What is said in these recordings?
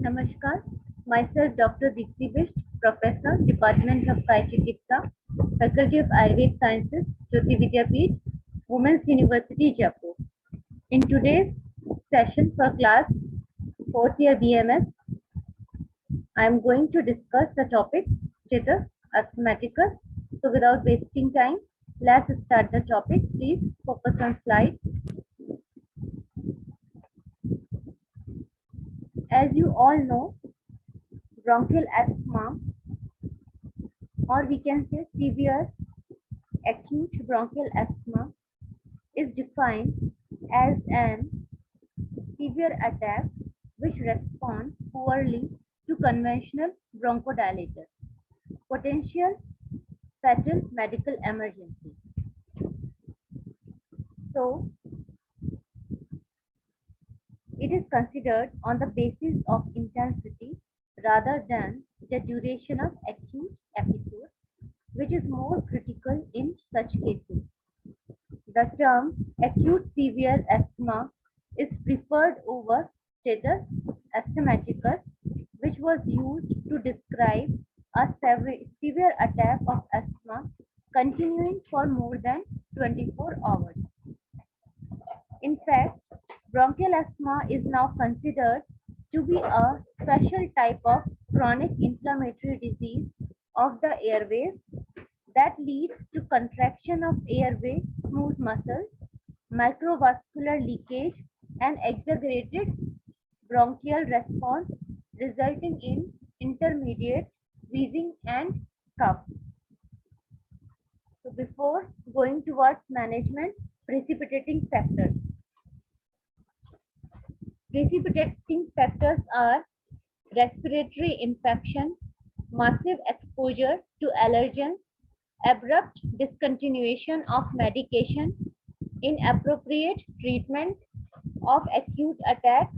Namaskar. Myself Dr. Deepti Bisht, Professor, Department of Kai Chikitsa, Faculty of Ayurvedic Sciences, Jyoti Vidyapeeth, Women's University, Jaipur. In today's session for class 4th year BMS, I am going to discuss the topic status asthmaticus. So without wasting time, let's start the topic. Please focus on slide. As you all know, bronchial asthma, or we can say severe acute bronchial asthma, is defined as an severe attack which responds poorly to conventional bronchodilator. Potential fatal medical emergency. So, it is considered on the basis of intensity rather than the duration of acute episode, which is more critical in such cases. The term acute severe asthma is preferred over status asthmaticus, which was used to describe a severe attack of asthma continuing for more than 24 hours. In fact, bronchial asthma is now considered to be a special type of chronic inflammatory disease of the airways that leads to contraction of airway smooth muscles, microvascular leakage, and exaggerated bronchial response, resulting in intermediate wheezing and cough. So before going towards management, precipitating factors. Precipitating factors are respiratory infection, massive exposure to allergens, abrupt discontinuation of medication, inappropriate treatment of acute attacks,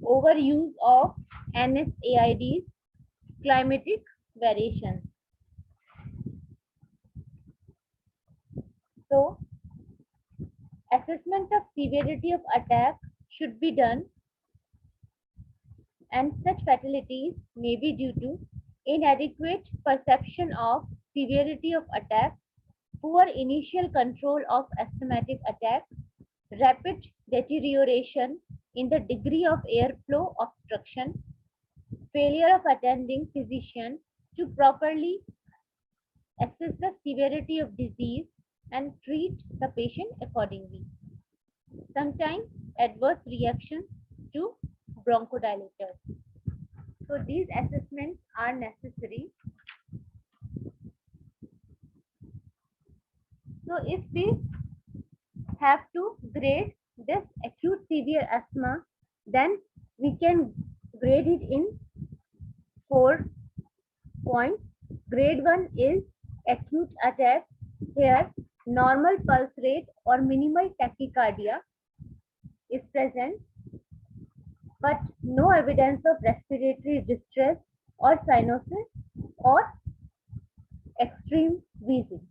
overuse of NSAIDs, climatic variations. So, assessment of severity of attack should be done, and such fatalities may be due to inadequate perception of severity of attack, poor initial control of asthmatic attack, rapid deterioration in the degree of airflow obstruction, failure of attending physician to properly assess the severity of disease and treat the patient accordingly. Sometimes adverse reactions to bronchodilators. So these assessments are necessary. So if we have to grade this acute severe asthma, then we can grade it in 4 points. Grade 1 is acute attack. Here, normal pulse rate or minimal tachycardia is present, but no evidence of respiratory distress or cyanosis or extreme wheezing.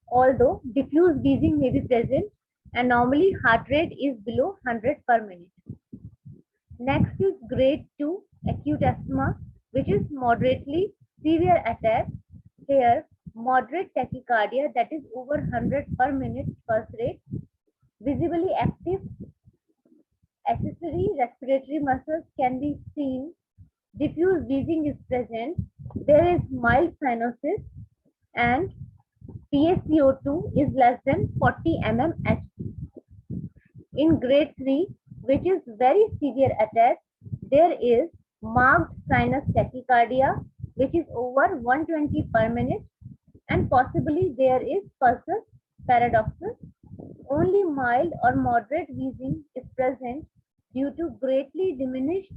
Although diffuse wheezing may be present, and normally heart rate is below 100 per minute. Next is grade 2 acute asthma, which is moderately severe attack. Here, moderate tachycardia, that is over 100 per minute pulse rate, visibly active accessory respiratory muscles can be seen, diffuse wheezing is present, there is mild cyanosis, and PaCO2 is less than 40 mmHg. In grade 3, which is very severe attack, there is marked sinus tachycardia, which is over 120 per minute, and possibly there is pulsus paradoxus. Only mild or moderate wheezing is present due to greatly diminished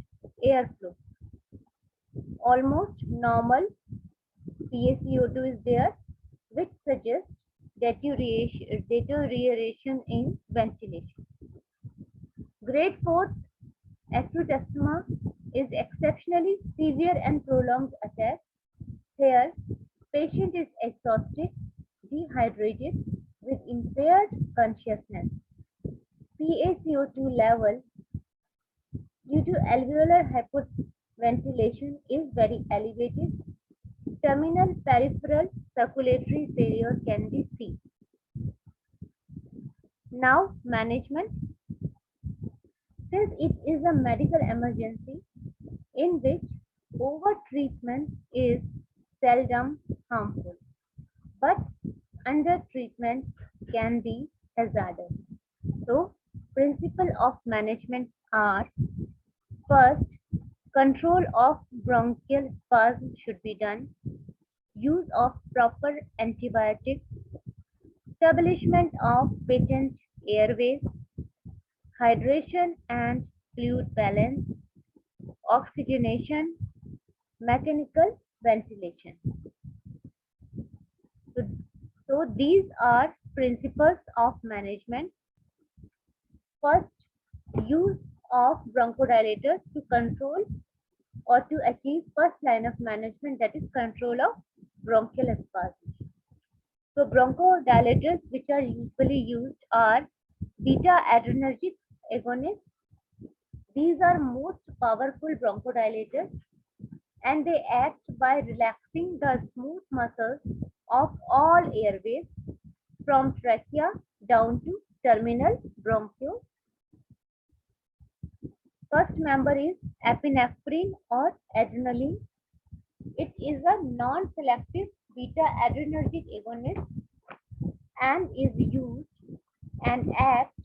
airflow. Almost normal PaCO2 is there, which suggests deterioration in ventilation. Grade 4 acute asthma is exceptionally severe and prolonged attack. Here, patient is exhausted, dehydrated, with impaired consciousness. PaCO2 level due to alveolar hypoventilation is very elevated, terminal peripheral circulatory failure can be seen. Now, management. Since it is a medical emergency in which over-treatment is seldom harmful, but under-treatment can be hazardous. So, principles of management are: first, control of bronchial spasm should be done, use of proper antibiotics, establishment of patent airways, hydration and fluid balance, oxygenation, mechanical ventilation. So, so these are principles of management. First, use of bronchodilators to control or to achieve first line of management, that is control of bronchial spasm. So bronchodilators which are usually used are beta adrenergic agonists. These are most powerful bronchodilators and they act by relaxing the smooth muscles of all airways from trachea down to terminal bronchiole. First member is epinephrine or adrenaline. It is a non-selective beta adrenergic agonist and is used and acts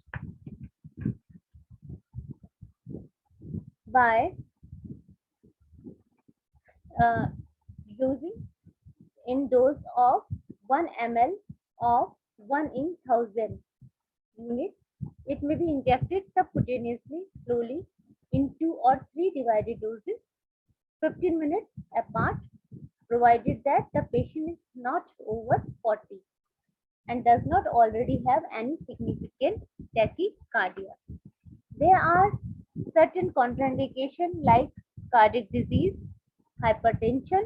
by using in dose of 1 ml of 1 in 1000 units. It may be injected subcutaneously slowly in 2 or 3 divided doses 15 minutes apart, provided that the patient is not over 40 and does not already have any significant tachycardia. There are certain contraindications like cardiac disease, hypertension,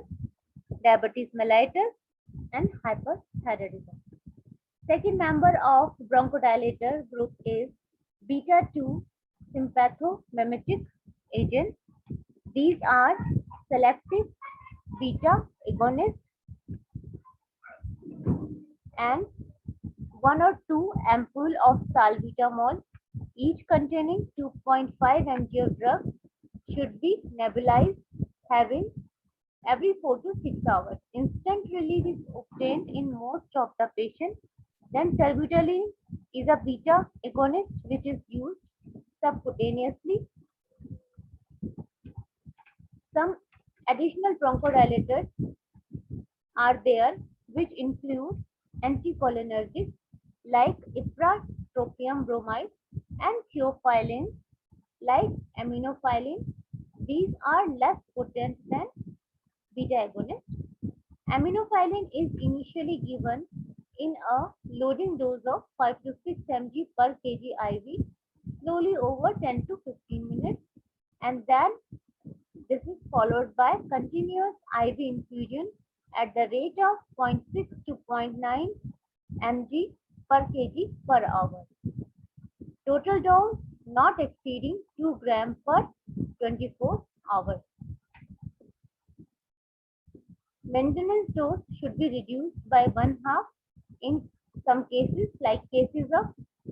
diabetes mellitus, and hyperthyroidism. Second member of bronchodilator group is beta-2 sympathomimetic agents. These are selective beta agonists and 1 or 2 ampoules of salbutamol, each containing 2.5 mg of drug, should be nebulized having every 4 to 6 hours. Instant relief is obtained in most of the patients. Then terbutaline is a beta agonist which is used subcutaneously. Some additional bronchodilators are there which include anticholinergics like ipratropium bromide and theophylline like aminophylline. These are less potent than beta agonist. Aminophylline is initially given in a loading dose of 5 to 6 mg per kg IV slowly over 10 to 15 minutes, and then this is followed by continuous IV infusion at the rate of 0.6 to 0.9 mg per kg per hour. Total dose not exceeding 2 grams per 24 hours. Maintenance dose should be reduced by 1/2 in some cases like cases of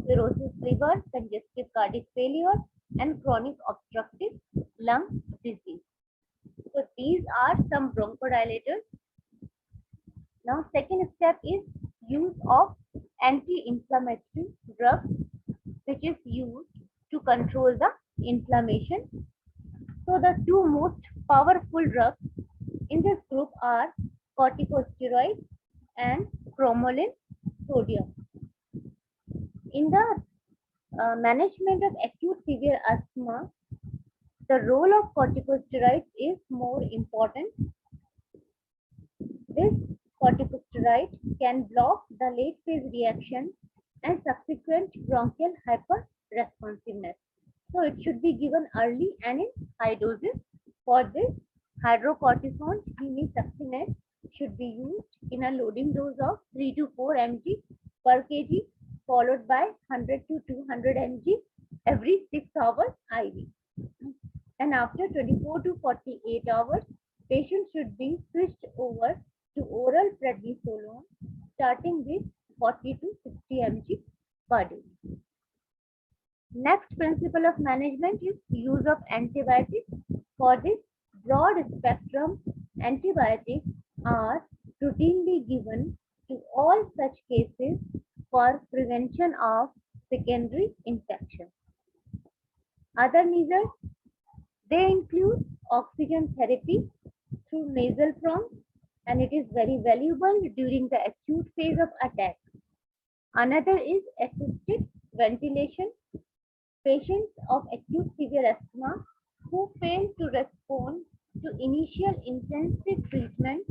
cirrhosis liver, congestive cardiac failure, and chronic obstructive lung disease. So these are some bronchodilators. Now second step is use of anti-inflammatory drugs which is used to control the inflammation. So the two most powerful drugs in this group are corticosteroids and cromolyn sodium. In the management of acute severe asthma, the role of corticosteroids is more important. This corticosteroid can block the late phase reaction and subsequent bronchial hyperresponsiveness. So it should be given early and in high doses. For this, hydrocortisone hemisuccinate should be used in a loading dose of 3 to 4 mg per kg followed by 100 to 200 mg every 6 hours IV. and after 24 to 48 hours, patient should be switched over to oral prednisolone starting with 40 to 60 mg per day. Next principle of management is use of antibiotics. For this, broad spectrum antibiotics are routinely given to all such cases for prevention of secondary infection. Other measures, they include oxygen therapy through nasal prongs, and it is very valuable during the acute phase of attack. Another is assisted ventilation. Patients of acute severe asthma who fail to respond to initial intensive treatment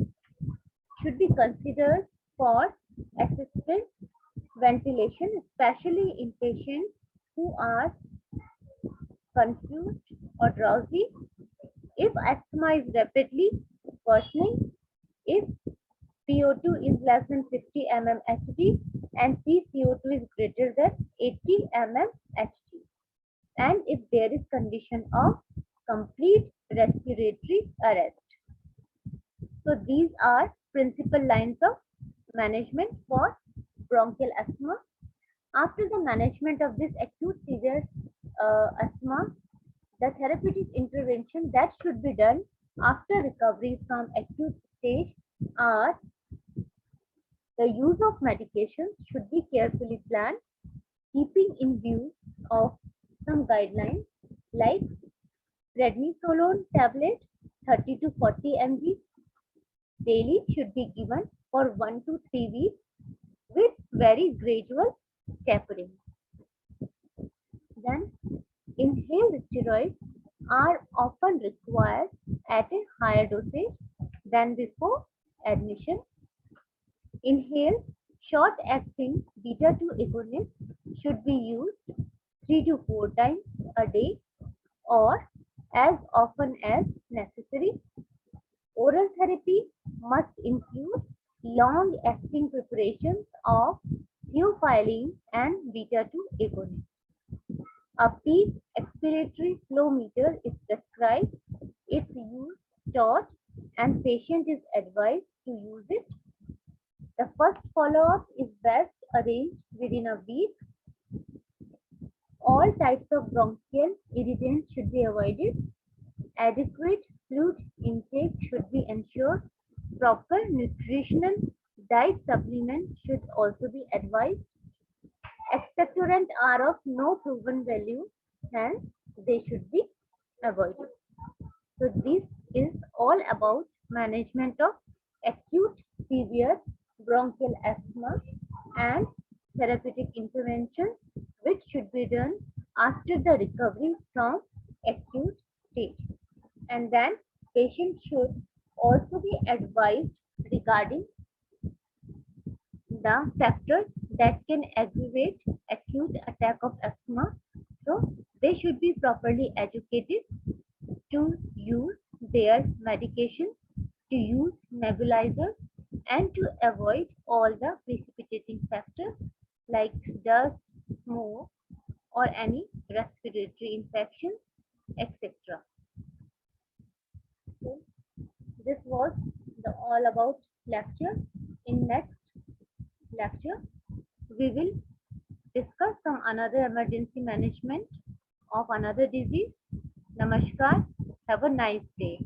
should be considered for assisted ventilation, especially in patients who are confused or drowsy. If asthma is rapidly worsening, if PO2 is less than 50 mmHg and PCO2 is greater than 80 mmHg, and if there is condition of complete respiratory arrest. So these are principal lines of management for bronchial asthma. After the management of this acute severe asthma, the therapeutic intervention that should be done after recovery from acute stage are the use of medications should be carefully planned, keeping in view of some guidelines like prednisolone tablet 30 to 40 mg daily should be given for 1 to 3 weeks with very gradual tapering. Then inhaled steroids are often required at a higher dosage than before admission. Inhaled short-acting beta-2 agonists should be used 3 to 4 times a day or as often as necessary. Oral therapy must include long-acting preparations of theophylline and beta-2 agonists. A peak expiratory flow meter is prescribed. Its use taught and patient is advised to use it. The first follow-up is best arranged within a week. All types of bronchial irritants should be avoided. Adequate fluid intake should be ensured. Proper nutritional diet supplements should also be advised. Expectorant are of no proven value, hence they should be avoided. So this is all about management of acute severe bronchial asthma and therapeutic intervention which should be done after the recovery from acute stage. And then patient should also be advised regarding the factors that can aggravate acute attack of asthma. So they should be properly educated to use their medication, to use nebulizers, and to avoid all the precipitating factors like dust, smoke, or any respiratory infection, etc. So this was the all about lecture. In next lecture, we will discuss some another emergency management of another disease. Namaskar. Have a nice day.